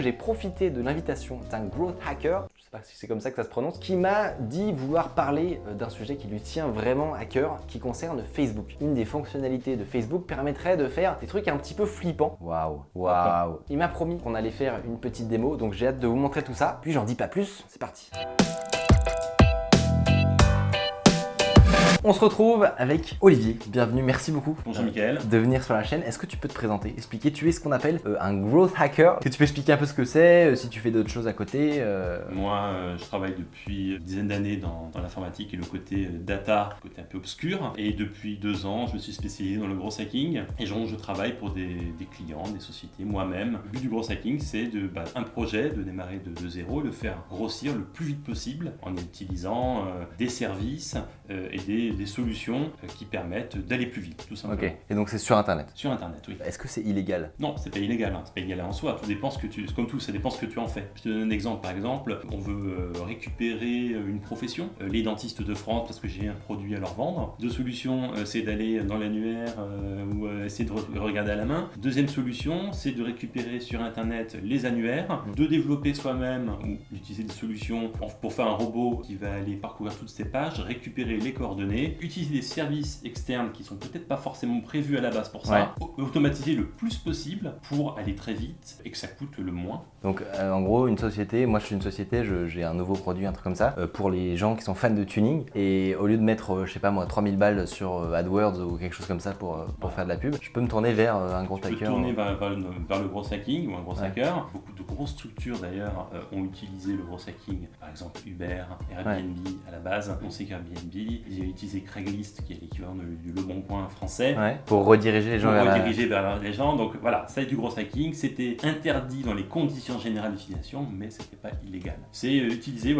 J'ai profité de l'invitation d'un growth hacker, je ne sais pas si c'est comme ça que ça se prononce, qui m'a dit vouloir parler d'un sujet qui lui tient vraiment à cœur, qui concerne Facebook. Une des fonctionnalités de Facebook permettrait de faire des trucs un petit peu flippants. Waouh, waouh. Il m'a promis qu'on allait faire une petite démo, donc j'ai hâte de vous montrer tout ça. Puis j'en dis pas plus, c'est parti. On se retrouve avec Olivier. Bienvenue, merci beaucoup. Bonjour Mickaël. De venir sur la chaîne. Est-ce que tu peux te présenter, expliquer? Tu es ce qu'on appelle un growth hacker. Est-ce que tu peux expliquer un peu ce que c'est, si tu fais d'autres choses à côté Moi, je travaille depuis une dizaine d'années dans l'informatique et le côté data, le côté un peu obscur. Et depuis 2 ans, je me suis spécialisé dans le growth hacking. Et je travaille pour des clients, des sociétés, moi-même. Le but du growth hacking, c'est un projet, de démarrer de zéro, le faire grossir le plus vite possible en utilisant des services et des solutions qui permettent d'aller plus vite, tout simplement. Ok, et donc c'est sur Internet? Sur Internet, oui. Est-ce que c'est illégal? Non, c'est pas illégal, c'est pas illégal en soi. Tout dépend comme tout, ça dépend ce que tu en fais. Je te donne un exemple, par exemple, on veut récupérer une profession, les dentistes de France, parce que j'ai un produit à leur vendre. 2 solutions, c'est d'aller dans l'annuaire ou essayer de regarder à la main. 2e solution, c'est de récupérer sur Internet les annuaires, de développer soi-même ou d'utiliser des solutions pour faire un robot qui va aller parcourir toutes ces pages, récupérer les coordonnées, utiliser des services externes qui sont peut-être pas forcément prévus à la base pour ça, automatiser le plus possible pour aller très vite et que ça coûte le moins. Donc en gros, une société, moi je suis une société, j'ai un nouveau produit, un truc comme ça, pour les gens qui sont fans de tuning, et au lieu de mettre, je sais pas moi, 3000 balles sur AdWords ou quelque chose comme ça pour faire de la pub, je peux me tourner vers un gros hacker. Je peux tourner vers le growth hacking ou un growth hacker. Beaucoup de grosses structures d'ailleurs ont utilisé le growth hacking, par exemple Uber, Airbnb à la base. On sait qu'Airbnb, ils ont utilisé Craigslist qui est l'équivalent du Le Bon Coin français. Pour rediriger les gens vers les gens. Donc voilà, ça est du growth hacking. C'était interdit dans les conditions générales d'utilisation, mais c'était pas illégal. C'est utiliser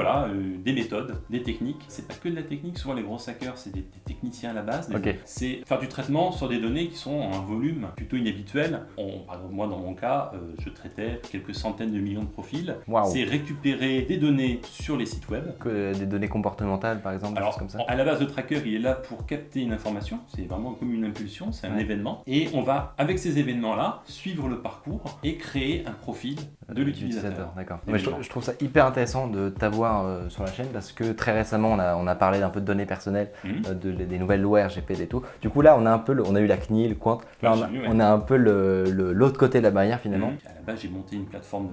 des méthodes, des techniques. C'est pas que de la technique. Souvent les growth hackers, c'est des techniciens à la base. C'est faire du traitement sur des données qui sont en un volume plutôt inhabituel. Par exemple, moi dans mon cas, je traitais quelques centaines de millions de profils. C'est récupérer des données sur les sites web. Des données comportementales par exemple, des choses comme ça. À la base, le tracker, il est là pour capter une information. C'est vraiment comme une impulsion, c'est un événement. Et on va, avec ces événements-là, suivre le parcours et créer un profil de l'utilisateur. D'accord. Je trouve ça hyper intéressant de t'avoir sur la chaîne parce que très récemment, on a parlé d'un peu de données personnelles, des nouvelles lois RGPD et tout. Du coup, là, on a eu la CNIL, le Quant. Là, on a un peu l'autre côté de la barrière finalement. À la base, j'ai monté une plateforme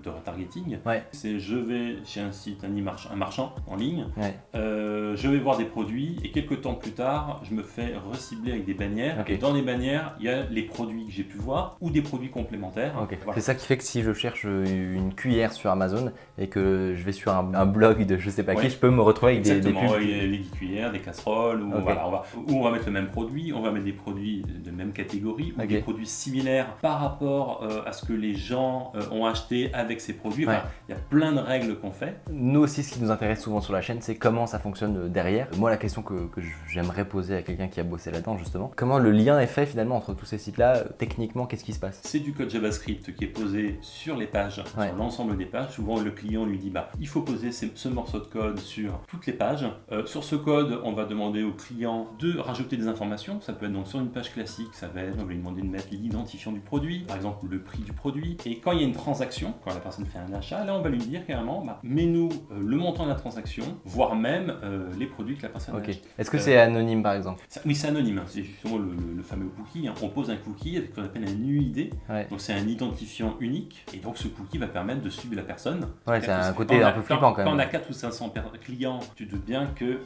de retargeting. Je vais chez un site, un marchand en ligne. Je vais voir des produits et quelques temps plus tard, je me fais recibler avec des bannières. Et dans les bannières, il y a les produits que j'ai pu voir ou des produits complémentaires. Voilà. C'est ça qui fait que si je cherche une cuillère sur Amazon et que je vais sur un blog de je sais pas qui, je peux me retrouver avec des pubs. Les cuillères, des casseroles, on va mettre le même produit, on va mettre des produits de même catégorie ou des produits similaires par rapport à ce que les gens ont acheté avec ces produits. Il y a plein de règles qu'on fait. Nous aussi, ce qui nous intéresse souvent sur la chaîne, c'est comment ça fonctionne derrière. Moi, la question que j'aimerais poser à quelqu'un qui a bossé là-dedans, justement, comment le lien est fait finalement entre tous ces sites-là? Techniquement, qu'est-ce qui se passe? C'est du code JavaScript qui est posé sur les pages, sur l'ensemble des pages. Souvent, le client lui dit il faut poser ce morceau de code sur toutes les pages. Sur ce code, on va demander au client de rajouter des informations. Ça peut être donc sur une page classique, on va lui demander de mettre l'identifiant du produit, par exemple le prix du produit. Et quand il y a une transaction, quand la personne fait un achat, là, on va lui dire carrément mets-nous le montant de la transaction, voire même les produits que la personne achète. Est-ce que c'est anonyme par exemple? Oui, c'est anonyme. C'est justement le fameux cookie. On pose un cookie avec ce qu'on appelle un UID. Donc c'est un identifiant unique. Et donc ce cookie va permettre de suivre la personne. C'est un côté un peu flippant quand même. Quand on a 400 ou 500 clients, tu te doutes bien que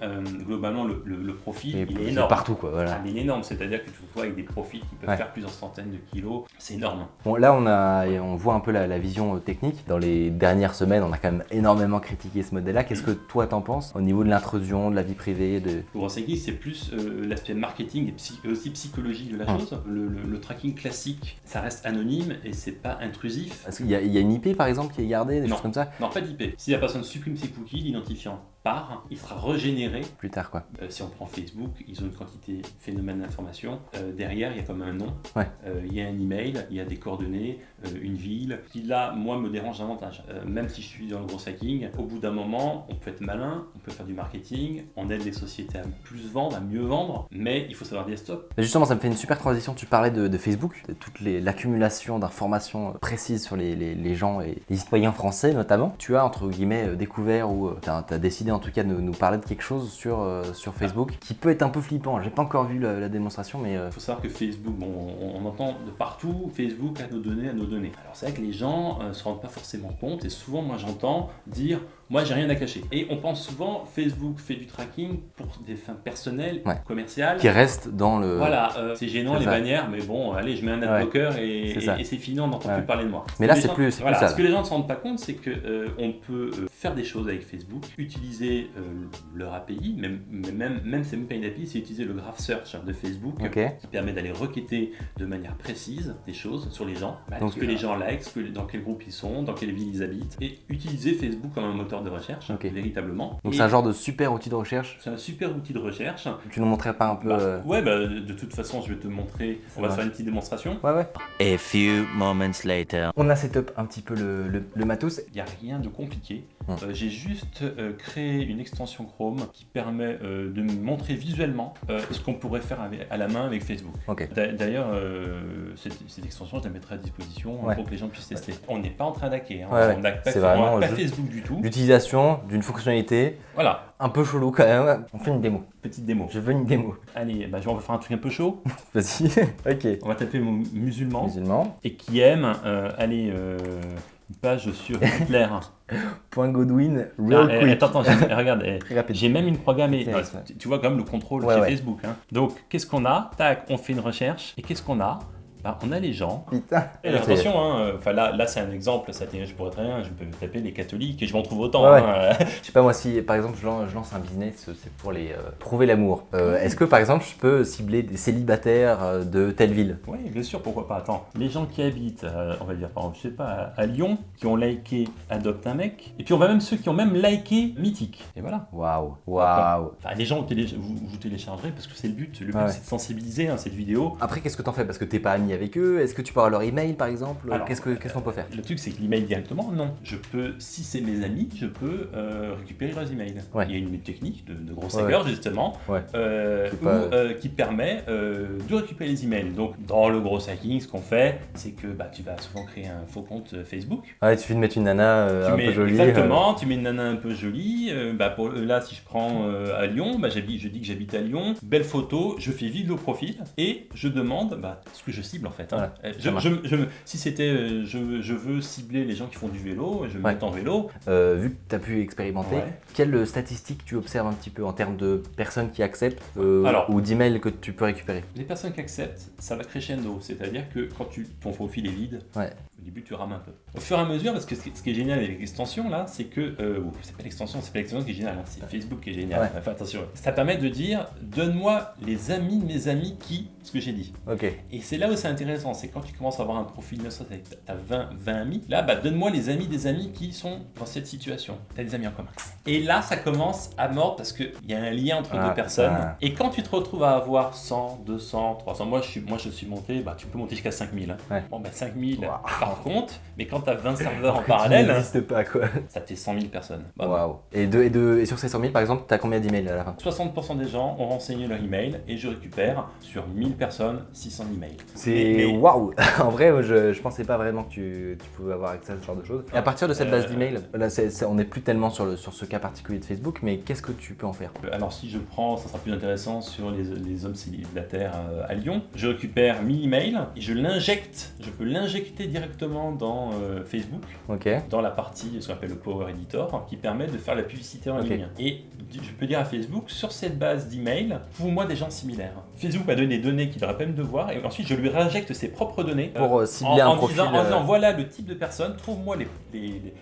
globalement le profil il est énorme. Partout quoi. Voilà. Il est énorme. C'est-à-dire que tu te retrouves avec des profils qui peuvent faire plusieurs centaines de kilos. C'est énorme. Bon, là on voit un peu la vision technique. Dans les dernières semaines, on a quand même énormément critiqué ce modèle-là. Qu'est-ce que toi t'en penses au niveau de l'intrusion, de la vie privée Le growth hacking, c'est plus l'aspect marketing et aussi psychologique de la chose. Le tracking classique, ça reste anonyme et c'est pas intrusif. Est-ce qu'il y a une IP par exemple qui est gardée, des choses comme ça? Non, pas d'IP. Si la personne supprime ses cookies, l'identifiant part, il sera régénéré. Plus tard, quoi. Si on prend Facebook, ils ont une quantité phénoménale d'informations. Derrière, il y a comme un nom, Ouais. Il y a un email, il y a des coordonnées, une ville, qui là, moi, me dérange davantage. Même si je suis dans le gros hacking, au bout d'un moment, on peut être malin, on peut faire du marketing, on aide les sociétés à plus vendre, à mieux vendre, mais il faut savoir dire stop. Mais justement, ça me fait une super transition. Tu parlais de Facebook, de toute l'accumulation d'informations précises sur les gens et les citoyens français notamment. Tu as entre guillemets découvert ou tu as décidé en tout cas de nous parler de quelque chose sur Facebook qui peut être un peu flippant. J'ai pas encore vu la démonstration, mais Il faut savoir que Facebook, bon, on entend de partout Facebook a nos données, a nos données. Alors c'est vrai que les gens se rendent pas forcément compte et souvent moi j'entends dire moi j'ai rien à cacher. Et on pense souvent Facebook fait du tracking pour des fins personnelles, commerciales. qui reste dans le. Voilà, c'est gênant les bannières, mais bon, allez, je mets un adblocker et c'est fini, on n'entend plus parler de moi. Mais là, c'est plus ça. Ce que les gens ne se rendent pas compte, c'est qu'on peut faire des choses avec Facebook, utiliser leur API, même c'est même pas une API, c'est utiliser le graph search de Facebook qui permet d'aller requêter de manière précise des choses sur les gens, donc, ce que les gens like, dans quel groupe ils sont, dans quelle ville ils habitent, et utiliser Facebook comme un moteur de recherche, véritablement. Donc c'est un genre de super outil de recherche. C'est un super outil de recherche. Tu nous montrerais pas un peu de toute façon, je vais te montrer. On va faire une petite démonstration. Ouais. A few moments later. On a setup un petit peu le matos. Il n'y a rien de compliqué. J'ai juste créé une extension Chrome qui permet de me montrer visuellement ce qu'on pourrait faire à la main avec Facebook. D'ailleurs, cette extension, je la mettrai à disposition pour que les gens puissent tester. On n'est pas en train d'hacker. On n'a pas Facebook du tout. L'utilisation d'une fonctionnalité. Voilà. Un peu chelou quand même. On fait une démo. Petite démo. Je veux une démo. Allez, on va faire un truc un peu chaud. Vas-y. Ok. On va taper musulman. Et qui aime une page sur Hitler. .Godwin, real quick. Attends, regarde, j'ai même une programmée. Tu vois quand même le contrôle chez Facebook. Donc, qu'est-ce qu'on a? Tac, on fait une recherche. Et qu'est-ce qu'on a? On a les gens. Putain. Et attention, là c'est un exemple, je pourrais très bien, je peux taper les catholiques et je vais en trouver autant. Je sais pas moi si par exemple je lance un business, c'est pour les prouver l'amour. Est-ce que par exemple je peux cibler des célibataires de telle ville? Oui, bien sûr, pourquoi pas. Attends, les gens qui habitent, on va dire par exemple, je sais pas, à Lyon, qui ont liké Adopte un mec, et puis on va même ceux qui ont même liké Mythique. Et voilà. Waouh. Les gens vous téléchargerez parce que c'est le but. Le but c'est de sensibiliser cette vidéo. Après qu'est-ce que t'en fais parce que t'es pas ami avec eux? Est-ce que tu peux avoir leur email par exemple? Qu'est-ce qu'on peut faire? Le truc c'est que l'email directement, non. Je peux, si c'est mes amis, je peux récupérer leurs emails. Il y a une technique de gros hacker justement qui permet de récupérer les emails. Donc dans le gros hacking, ce qu'on fait, c'est que tu vas souvent créer un faux compte Facebook. Il suffit de mettre une nana un peu jolie. Exactement, tu mets une nana un peu jolie. Là si je prends à Lyon, je dis que j'habite à Lyon, belle photo, je fais vide le profil et je demande ce que je cible en fait. Si c'était je veux cibler les gens qui font du vélo, je vais mettre en vélo. Vu que tu as pu expérimenter, quelles statistiques tu observes un petit peu en termes de personnes qui acceptent ou d'emails que tu peux récupérer? Les personnes qui acceptent, ça va crescendo, c'est-à-dire que quand ton profil est vide, au début tu rames un peu. Au fur et à mesure, parce que ce qui est génial avec l'extension là, c'est que c'est pas l'extension qui est géniale, c'est Facebook qui est génial. Enfin, attention, ça permet de dire donne-moi les amis de mes amis qui, ce que j'ai dit. Et c'est là où c'est intéressant, c'est quand tu commences à avoir un profil, tu as 20 amis, là donne-moi les amis des amis qui sont dans cette situation. Tu as des amis en commun. Et là ça commence à mordre parce qu'il y a un lien entre deux personnes. Et quand tu te retrouves à avoir 100, 200, 300, moi je suis monté, tu peux monter jusqu'à 5000. 5000 par contre, mais quand tu as 20 serveurs en parallèle, n'existe pas ça fait 100 000 personnes. Et sur ces 100 000 par exemple, tu as combien d'emails à la fin? 60% des gens ont renseigné leur email et je récupère sur 1000 personnes 600 emails. C'est waouh. En vrai, je pensais pas vraiment que tu pouvais avoir accès à ce genre de choses. Et à partir de cette base d'email, là on n'est plus tellement sur ce cas particulier de Facebook, mais qu'est-ce que tu peux en faire? Alors si je prends, ça sera plus intéressant sur les hommes célibataires à Lyon, je récupère 1000 emails et je peux l'injecter directement dans Facebook, dans la partie, ce qu'on appelle le Power Editor, qui permet de faire la publicité en ligne. Et je peux dire à Facebook, sur cette base d'email, trouve-moi des gens similaires. Facebook m'a donné des données qu'il aurait pas me devoir et ensuite je lui réinjecte ses propres données pour cibler un profil. En disant voilà le type de personne, trouve-moi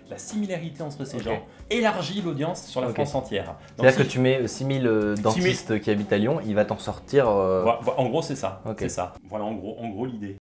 la similarité entre ces gens, élargis l'audience sur la France entière. C'est-à-dire que tu mets 6000 dentistes qui habitent à Lyon, il va t'en sortir. En gros c'est ça. C'est ça. Voilà en gros l'idée.